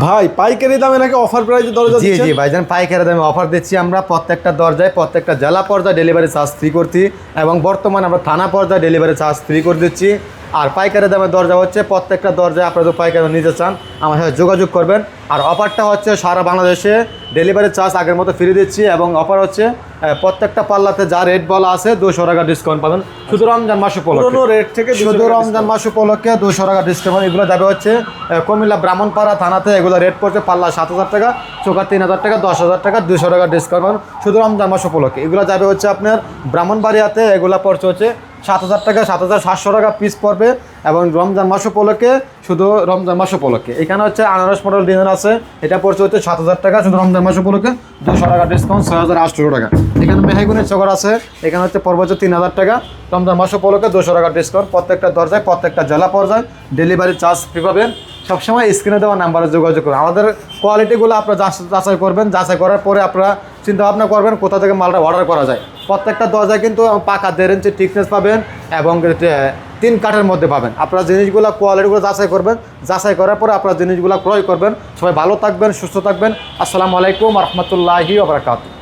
ভাই পাইকারি দামে নাকি অফার প্রাইসে দরজা জি দিচ্ছেন? জি ভাইজান, পাইকারি দামে অফার দিচ্ছি আমরা। প্রত্যেকটা দরজায়, প্রত্যেকটা জেলা পর্যায়ে ডেলিভারি চার্জ ফ্রি করছি, এবং বর্তমানে আমরা থানা পর্যায়ে ডেলিভারি চার্জ ফ্রি করে দিচ্ছি। আর পাইকারি দামের দরজা হচ্ছে প্রত্যেকটা দরজায় আপনারা যদি পাইকারি নিতে চান আমার সাথে যোগাযোগ করবেন। আর অফারটা হচ্ছে সারা বাংলাদেশে ডেলিভারি চার্জ আগের মতো ফ্রি দিচ্ছি, এবং অফার হচ্ছে প্রত্যেকটা পাল্লাতে যা রেট বলা আছে 200 টাকা ডিসকাউন্ট পাবেন শুধু রমজান মাস উপলক্ষে। পুরোনো রেট থেকে শুধু রমজান মাস উপলক্ষে 200 টাকা ডিসকাউন্ট। এগুলো যাবে হচ্ছে কুমিল্লা ব্রাহ্মণপাড়া থানাতে, এগুলো রেট পড়ছে পাল্লা 7,000 টাকা, চোকার 3,000 টাকা, 10,000 টাকা, 200 টাকা ডিসকাউন্ট পাবেন শুধু রমজান মাস উপলক্ষে। এগুলো যাবে হচ্ছে আপনার ব্রাহ্মণবাড়িয়াতে, এগুলো পড়ছে হচ্ছে 7,000 টাকা, 7,700 টাকা পিস পড়বে, এবং রমজান মাস উপলক্ষে শুধু রমজান মাস উপলক্ষে। এখানে হচ্ছে আনারস মডেল ডিজাইন আছে, এটা পড়ছে হচ্ছে 7,000 টাকা শুধু রমজান মাস উপলক্ষে, 200 টাকা ডিসকাউন্ট, 6,800 টাকা। এখানে মেহাগুনের চকর আছে, এখানে হচ্ছে পড়বে হচ্ছে 3,000 টাকা রমজান মাস উপলক্ষে, 200 টাকা ডিসকাউন্ট। প্রত্যেকটা দরজায়, প্রত্যেকটা জেলা পর্যায়ে ডেলিভারি চার্জ ফ্রি পাবেন। সবসময় স্ক্রিনে দেওয়া নাম্বারে যোগাযোগ করুন। আমাদের কোয়ালিটিগুলো আপনারা যাচাই করবেন, যাচাই করার পরে আপনারা চিন্তা ভাবনা করবেন কোথা থেকে মালটা অর্ডার করা যায়। প্রত্যেকটা দরজায় কিন্তু পাকা 1.5 ইঞ্চি থিকনেস পাবেন, এবং 3 কাঠের মধ্যে পাবেন। আপনারা জিনিসগুলো কোয়ালিটিগুলো যাচাই করবেন, যাচাই করার পরে আপনারা জিনিসগুলো ক্রয় করবেন। সবাই ভালো থাকবেন, সুস্থ থাকবেন। আসসালামু আলাইকুম ওয়া রাহমাতুল্লাহি ওয়া বারাকাতুহু।